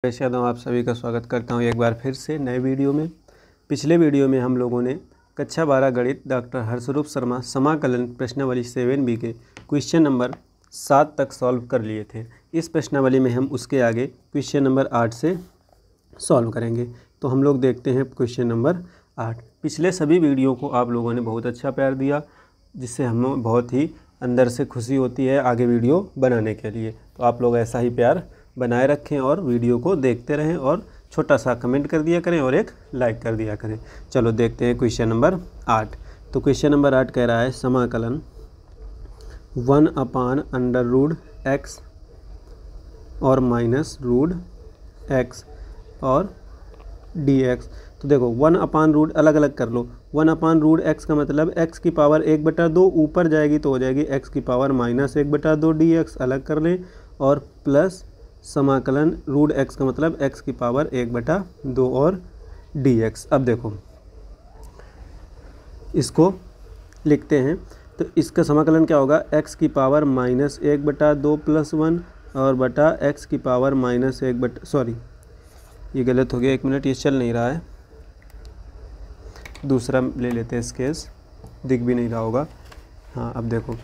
वैसे यादव आप सभी का स्वागत करता हूं एक बार फिर से नए वीडियो में। पिछले वीडियो में हम लोगों ने कक्षा 12 गणित डॉक्टर हर्षरूप शर्मा समाकलन प्रश्नावली 7B के क्वेश्चन नंबर 7 तक सॉल्व कर लिए थे। इस प्रश्नावली में हम उसके आगे क्वेश्चन नंबर 8 से सॉल्व करेंगे। तो हम लोग देखते हैं क्वेश्चन नंबर 8। पिछले सभी वीडियो को आप लोगों ने बहुत अच्छा प्यार दिया, जिससे हमें बहुत ही अंदर से खुशी होती है आगे वीडियो बनाने के लिए। तो आप लोग ऐसा ही प्यार बनाए रखें और वीडियो को देखते रहें और छोटा सा कमेंट कर दिया करें और एक लाइक कर दिया करें। चलो देखते हैं क्वेश्चन नंबर 8। तो क्वेश्चन नंबर 8 कह रहा है समाकलन 1/√x और -√x और dx। तो देखो 1/√, अलग अलग कर लो। 1/√x का मतलब x की पावर 1/2 ऊपर जाएगी तो हो जाएगी x की पावर -1/2 dx, अलग कर लें। और प्लस समाकलन √x का मतलब x की पावर 1/2 और dx। अब देखो इसको लिखते हैं। तो इसका समाकलन क्या होगा, x की पावर -1/2 + 1 और बटा x की पावर सॉरी ये गलत हो गया, एक मिनट, ये चल नहीं रहा है, दूसरा ले लेते हैं। स्केच दिख भी नहीं रहा होगा। हाँ अब देखो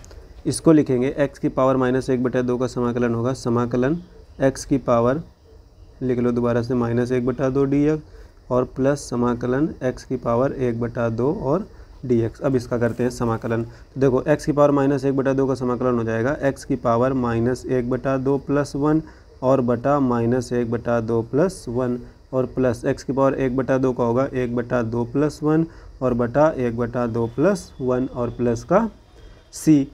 इसको लिखेंगे, x की पावर -1/2 का समाकलन होगा समाकलन x की पावर, लिख लो दोबारा से, -1/2 dx और प्लस समाकलन x की पावर 1/2 और dx। अब इसका करते हैं समाकलन। तो देखो x की पावर -1/2 का समाकलन हो जाएगा x की पावर -1/2 + 1 और बटा -1/2 + 1 और प्लस x की पावर 1/2 का होगा 1/2 + 1 और बटा 1/2 + 1 और प्लस का c।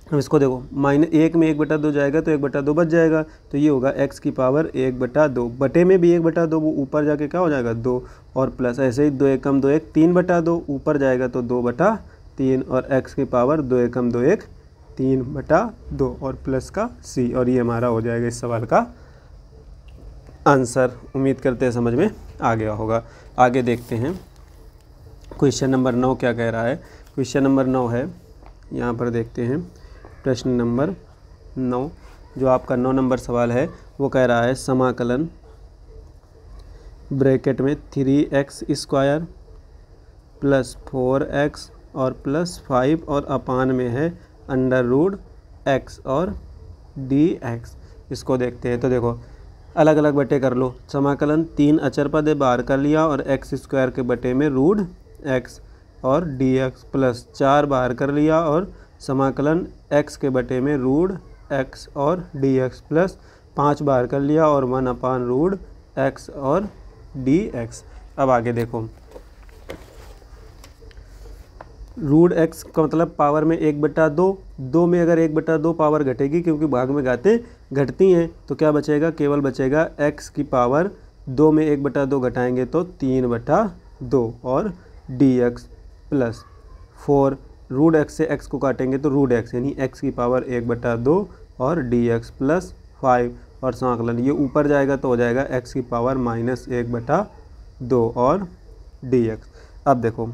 अब इसको देखो, -1 में 1/2 जाएगा तो 1/2 बच जाएगा, तो ये होगा x की पावर 1/2, बटे में भी 1/2, वो ऊपर जाके क्या हो जाएगा 2 और प्लस ऐसे ही 2 एकम 2 1 3/2 ऊपर जाएगा तो 2/3 और x की पावर 2 एकम 2 1 3/2 और प्लस का c। और ये हमारा हो जाएगा इस सवाल का आंसर। उम्मीद करते हैं समझ में आ गया होगा। आगे देखते हैं क्वेश्चन नंबर 9 क्या कह रहा है। क्वेश्चन नंबर 9 है, यहाँ पर देखते हैं प्रश्न नंबर 9, जो आपका 9 नंबर सवाल है। वो कह रहा है समाकलन ब्रैकेट में 3x² + 4x और +5 और अपान में है √x और dx। इसको देखते हैं। तो देखो अलग अलग बटे कर लो। समाकलन 3 अचर पद बाहर कर लिया और x² के बटे में √x और dx प्लस 4 बाहर कर लिया और समाकलन x के बटे में √x और dx प्लस 5 बाहर कर लिया और 1/√x और dx। अब आगे देखो, √x का मतलब पावर में 1/2, 2 में अगर 1/2 पावर घटेगी क्योंकि भाग में घटती हैं, तो क्या बचेगा, केवल बचेगा x की पावर 2 में 1/2 घटाएंगे तो 3/2 और dx प्लस 4, √x से x को काटेंगे तो √x यानी x की पावर 1/2 और dx प्लस 5 और समाकलन ये ऊपर जाएगा तो हो जाएगा x की पावर -1/2 और dx। अब देखो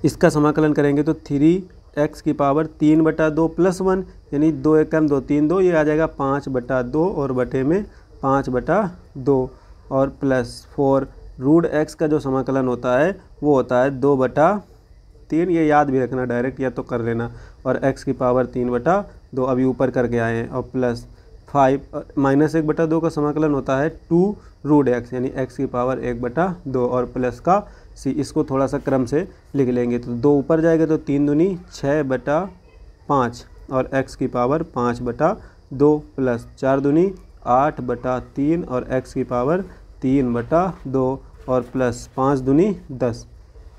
इसका समाकलन करेंगे तो 3x की पावर 3/2 + 1 यानी 2 एकम 2 3 2, ये आ जाएगा 5/2 और बटे में 5/2 और प्लस 4, √x का जो समाकलन होता है वो होता है 2/3, ये याद भी रखना, डायरेक्ट या तो कर लेना, और x की पावर 3/2 अभी ऊपर करके आए हैं और प्लस 5, -1/2 का समाकलन होता है 2√x यानी x की पावर 1/2 और प्लस का c। इसको थोड़ा सा क्रम से लिख लेंगे तो 2 ऊपर जाएगा तो 3 दूनी 6/5 और x की पावर 5/2 प्लस 4 दूनी 8/3 और x की पावर 3/2 और प्लस 5 दूनी 10,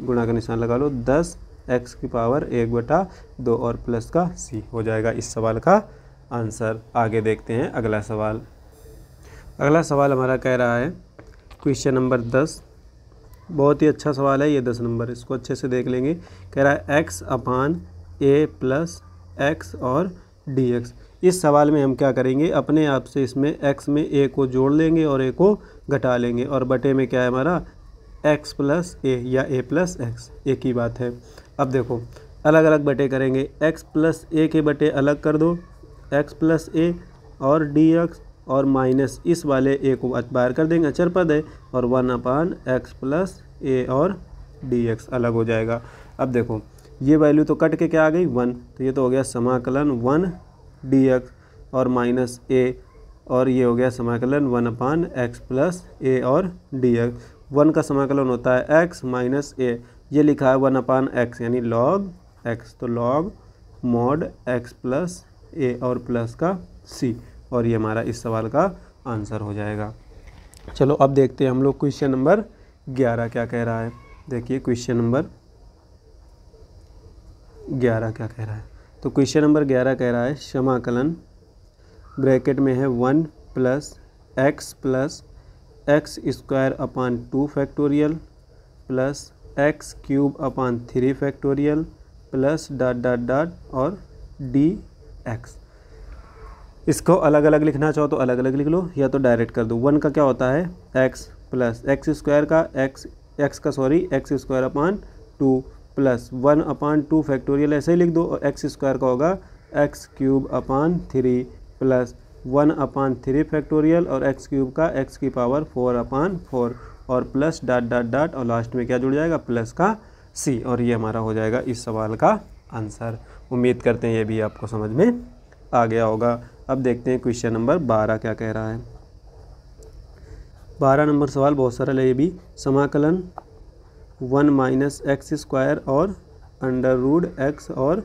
गुणा का निशान लगा लो, 10 x की पावर 1/2 और प्लस का c हो जाएगा इस सवाल का आंसर। आगे देखते हैं अगला सवाल। अगला सवाल हमारा कह रहा है क्वेश्चन नंबर 10, बहुत ही अच्छा सवाल है ये 10 नंबर, इसको अच्छे से देख लेंगे। कह रहा है x/a + x और dx। इस सवाल में हम क्या करेंगे, अपने आप से इसमें x में a को जोड़ लेंगे और a को घटा लेंगे और बटे में क्या है हमारा x + a या a + x, एक ही बात है। अब देखो अलग अलग बटे करेंगे, x + a के बटे अलग कर दो, x + a और dx और माइनस इस वाले ए को बाहर कर देंगे, अचर पद है, और 1/x प्लस ए और dx अलग हो जाएगा। अब देखो ये वैल्यू तो कट के क्या आ गई 1, तो ये तो हो गया समाकलन 1 dx और माइनस ए, और ये हो गया समाकलन 1/x प्लस ए और dx। 1 का समाकलन होता है x माइनस ए, ये लिखा है 1/x यानी log x, तो log mod x प्लस ए और प्लस का c, और ये हमारा इस सवाल का आंसर हो जाएगा। चलो अब देखते हैं हम लोग क्वेश्चन नंबर 11 क्या कह रहा है। देखिए क्वेश्चन नंबर 11 क्या कह रहा है। तो क्वेश्चन नंबर 11 कह रहा है समाकलन ब्रैकेट में है 1 plus x square upon 2 factorial plus x cube अपान 3 factorial plus dot dot dot और dx। इसको अलग अलग लिखना चाहो तो अलग अलग लिख लो, या तो डायरेक्ट कर दो। 1 का क्या होता है x प्लस x स्क्वायर का x square upon 2 plus 1/2 factorial ऐसे ही लिख दो, और x स्क्वायर का होगा x क्यूब अपान 3 प्लस 1/3 फैक्टोरियल और x क्यूब का x की पावर 4/4 और प्लस डॉट डॉट डॉट और लास्ट में क्या जुड़ जाएगा प्लस का c, और ये हमारा हो जाएगा इस सवाल का आंसर। उम्मीद करते हैं ये भी आपको समझ में आ गया होगा। अब देखते हैं क्वेश्चन नंबर 12 क्या कह रहा है। 12 नंबर सवाल बहुत सरल है ये भी। समाकलन 1 माइनस एक्स स्क्वायर और अंडर रूट एक्स और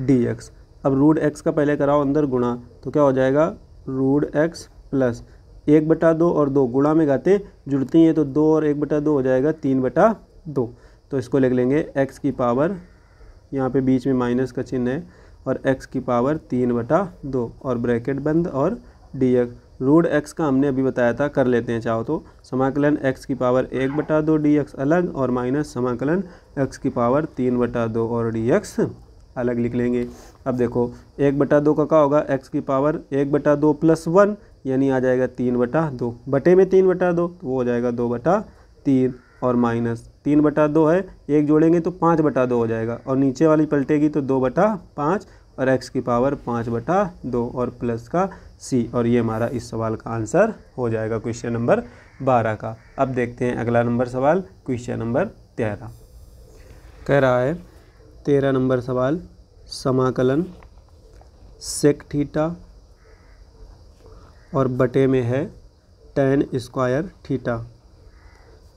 dx। अब रूट एक्स का पहले कराओ अंदर गुणा, तो क्या हो जाएगा रूट एक्स प्लस 1/2 और 2 गुणा में गाते जुड़ती हैं तो 2 और 1/2 हो जाएगा 3/2। तो इसको लिख लेंगे x की पावर, यहाँ पे बीच में माइनस का चिन्ह है, और x की पावर 3/2 और ब्रैकेट बंद और dx। रूट x का हमने अभी बताया था, कर लेते हैं चाहो तो। समाकलन x की पावर 1/2 dx अलग और माइनस समाकलन x की पावर 3/2 और dx अलग लिख लेंगे। अब देखो 1/2 का क्या होगा x की पावर 1/2 प्लस 1 यानी आ जाएगा 3/2, बटे में 3/2 तो वो हो जाएगा 2/3 और माइनस 3/2 है, एक जोड़ेंगे तो 5/2 हो जाएगा, और नीचे वाली पलटेगी तो 2/5 और x की पावर 5/2 और प्लस का c, और ये हमारा इस सवाल का आंसर हो जाएगा क्वेश्चन नंबर 12 का। अब देखते हैं अगला नंबर सवाल क्वेश्चन नंबर 13 कह रहा है। 13 नंबर सवाल समाकलन सेक थीटा और बटे में है tan स्क्वायर थीटा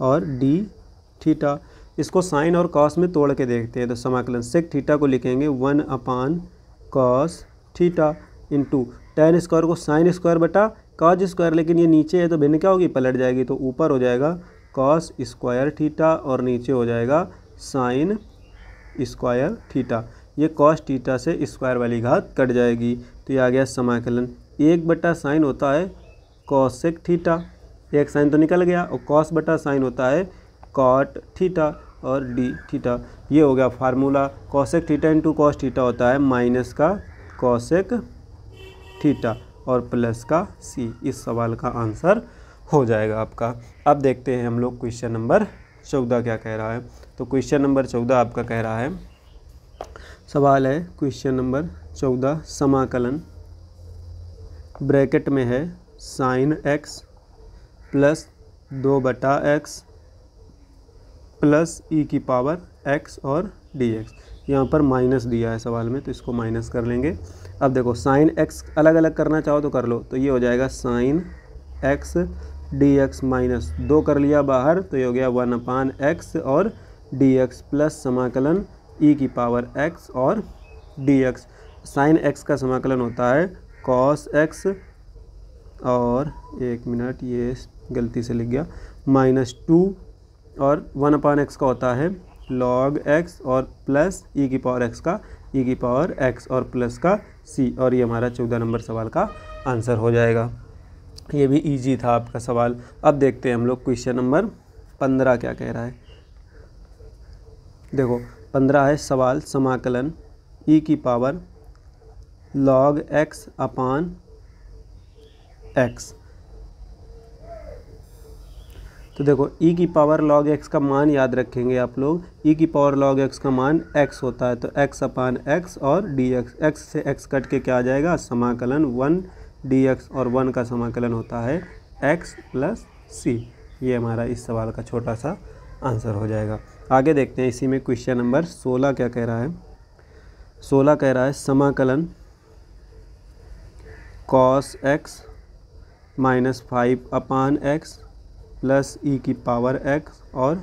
और d थीटा। इसको साइन और कॉस में तोड़ के देखते हैं। तो समाकलन सेक थीटा को लिखेंगे 1/cos theta into tan square को साइन स्क्वायर बटा कॉस स्क्वायर, लेकिन ये नीचे है तो भिन्न क्या होगी पलट जाएगी, तो ऊपर हो जाएगा cos स्क्वायर थीटा और नीचे हो जाएगा साइन स्क्वायर थीटा। ये cos थीटा से स्क्वायर वाली घात कट जाएगी, तो ये आ गया समाकलन 1/sin होता है cosec थीटा, एक साइन तो निकल गया, और cos बटा साइन होता है cot थीटा और d थीटा। ये हो गया formula. cosec theta into cos theta होता है माइनस का cosec थीटा और प्लस का c। इस सवाल का आंसर हो जाएगा आपका। अब देखते हैं हम लोग क्वेश्चन नंबर 14 क्या कह रहा है। तो क्वेश्चन नंबर 14 आपका कह रहा है, सवाल है क्वेश्चन नंबर 14 समाकलन ब्रैकेट में है sine x plus 2/x plus e की पावर x और dx। यहाँ पर माइनस दिया है सवाल में तो इसको माइनस कर लेंगे। अब देखो साइन x अलग अलग करना चाहो तो कर लो, तो ये हो जाएगा साइन x dx माइनस 2 कर लिया बाहर, तो ये हो गया 1/x और dx प्लस समाकलन e की पावर x और dx। साइन x का समाकलन होता है cos x और एक मिनट ये गलती से लिख गया -2 और 1/x का होता है log x और प्लस e की पावर x का e की पावर x और प्लस का c, और ये हमारा 14 नंबर सवाल का आंसर हो जाएगा। ये भी इजी था आपका सवाल। अब देखते हैं हम लोग क्वेश्चन नंबर 15 क्या कह रहा है। देखो 15 है सवाल समाकलन e की पावर log x अपान x। तो देखो e की पावर log x का मान याद रखेंगे आप लोग, e की पावर log x का मान x होता है, तो x अपान x और dx, x से x कट के क्या आ जाएगा समाकलन 1 dx और 1 का समाकलन होता है x प्लस c। ये हमारा इस सवाल का छोटा सा आंसर हो जाएगा। आगे देखते हैं इसी में क्वेश्चन नंबर 16 क्या कह रहा है। 16 कह रहा है समाकलन cos x माइनस 5 अपान x प्लस e की पावर x और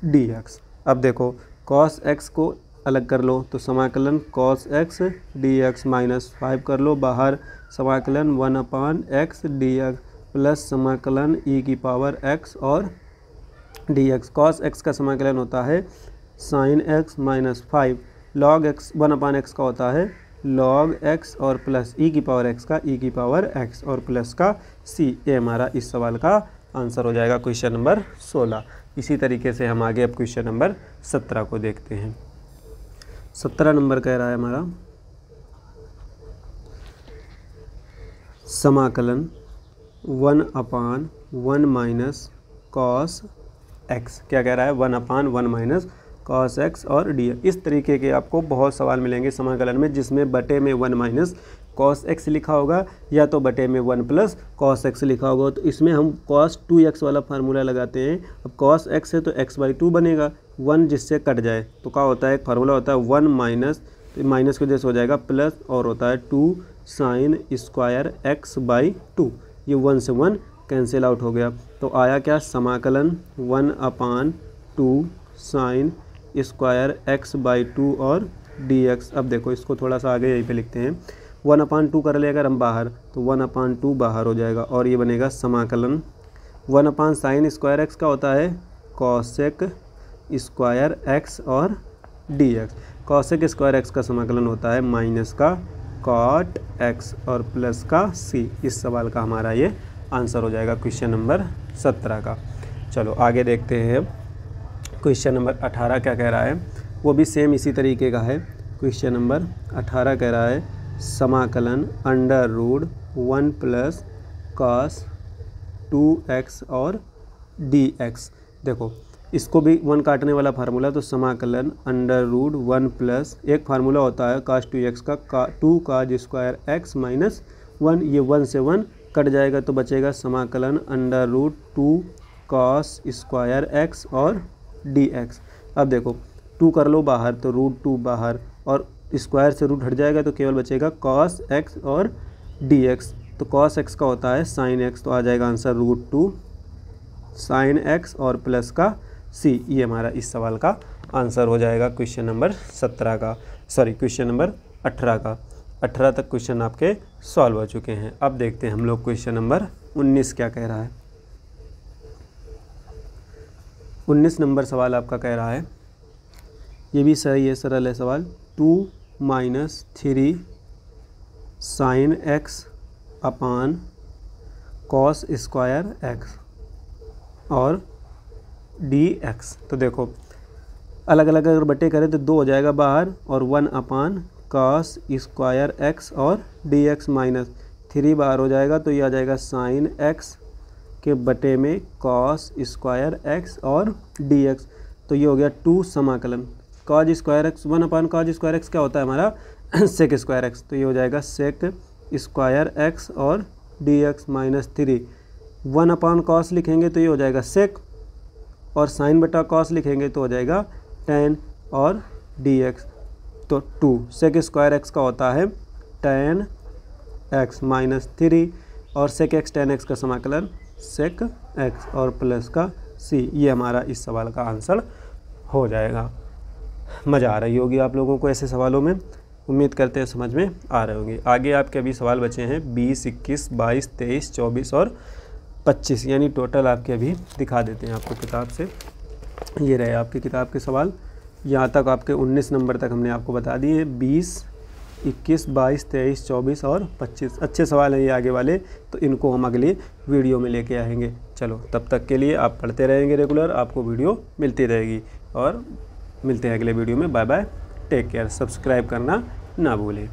dx। अब देखो cos x को अलग कर लो तो समाकलन cos x dx माइनस 5 कर लो बाहर, समाकलन 1 अपान x dx प्लस समाकलन e की पावर x और dx। cos x का समाकलन होता है sin x minus 5, log x 1 अपान x का होता है log x और प्लस e की पावर x का e की पावर x और प्लस का c। ये हमारा इस सवाल का आंसर हो जाएगा क्वेश्चन नंबर 16। इसी तरीके से हम आगे अब क्वेश्चन नंबर 17 को देखते हैं। 17 नंबर कह रहा है हमारा समाकलन 1 अपान 1 माइनस कॉस x। क्या कह रहा है 1 अपान 1 माइनस कॉस x और dx। इस तरीके के आपको बहुत सवाल मिलेंगे समाकलन में जिसमें बटे में 1 माइनस कॉस x लिखा होगा या तो बटे में 1 प्लस कॉस x लिखा होगा। तो इसमें हम cos 2x वाला फार्मूला लगाते हैं। अब cos x है तो x/2 बनेगा, 1 जिससे कट जाए तो क्या होता है, एक फार्मूला होता है 1 माइनस, तो माइनस की वजह से हो जाएगा प्लस, और होता है 2 साइन स्क्वायर x/2। ये 1 से 1 कैंसिल आउट हो गया तो आया क्या, समाकलन 1 अपान 2 साइन स्क्वायर x/2 और dx। अब देखो इसको थोड़ा सा आगे यहीं पे लिखते हैं, 1 अपान 2 कर ले अगर हम बाहर तो 1 अपान 2 बाहर हो जाएगा और ये बनेगा समाकलन 1 अपान साइन स्क्वायर x का होता है कॉसेक स्क्वायर x और dx। कॉसेक स्क्वायर x का समाकलन होता है माइनस का कॉट x और प्लस का c। इस सवाल का हमारा ये आंसर हो जाएगा क्वेश्चन नंबर 17 का। चलो आगे देखते हैं क्वेश्चन नंबर 18 क्या कह रहा है, वो भी सेम इसी तरीके का है। क्वेश्चन नंबर 18 कह रहा है समाकलन under root 1 plus cos 2x और dx। देखो इसको भी 1 काटने वाला फार्मूला, तो समाकलन अंडर रूट 1 प्लस, एक फार्मूला होता है cos 2x का 2 cos स्क्वायर x माइनस 1, ये 1 से 1 कट जाएगा तो बचेगा समाकलन under root 2 cos square x और dx। अब देखो 2 कर लो बाहर तो रूट 2 बाहर और स्क्वायर से रूट हट जाएगा तो केवल बचेगा cos x और dx। तो cos x का होता है sin x, तो आ जाएगा आंसर रूट 2 sin x और प्लस का c। ये हमारा इस सवाल का आंसर हो जाएगा क्वेश्चन नंबर 17 का, सॉरी क्वेश्चन नंबर 18 का। 18 तक क्वेश्चन आपके सॉल्व हो चुके हैं। अब देखते हैं हम लोग क्वेश्चन नंबर 19 क्या कह रहा है। 19 नंबर सवाल आपका कह रहा है, ये भी सही है, सरल है सवाल, 2 minus 3 sine x upon cos square x और dx। तो देखो अलग अलग अगर बटे करें तो 2 हो जाएगा बाहर और 1 अपान कॉस स्क्वायर x और dx माइनस 3 बाहर हो जाएगा तो ये आ जाएगा साइन x के बटे में कॉस स्क्वायर x और dx। तो ये हो गया 2 समाकलन कॉज स्क्वायर x, 1 अपान कॉज स्क्वायर x क्या होता है हमारा सेक स्क्वायर x, तो ये हो जाएगा सेक स्क्वायर x और dx माइनस 3। 1 अपान कॉस लिखेंगे तो ये हो जाएगा सेक, और साइन बटा कॉस लिखेंगे तो हो जाएगा tan और dx। तो 2 सेक स्क्वायर x का होता है tan x माइनस 3 और सेक x tan x का समाकलन सेक x और प्लस का c। ये हमारा इस सवाल का आंसर हो जाएगा। मज़ा आ रही होगी आप लोगों को ऐसे सवालों में, उम्मीद करते हैं समझ में आ रहे होंगे। आगे आपके अभी सवाल बचे हैं 20, 21, 22, 23, 24 और 25, यानी टोटल आपके अभी दिखा देते हैं आपको किताब से। ये रहे आपकी किताब के सवाल, यहाँ तक आपके 19 नंबर तक हमने आपको बता दिए। 20, 21, 22, 23, 24 और 25 अच्छे सवाल हैं ये आगे वाले, तो इनको हम अगली वीडियो में लेके आएंगे। चलो तब तक के लिए आप पढ़ते रहेंगे रेगुलर, आपको वीडियो मिलती रहेगी और मिलते हैं अगले वीडियो में। Bye bye, take care, subscribe करना ना भूलें।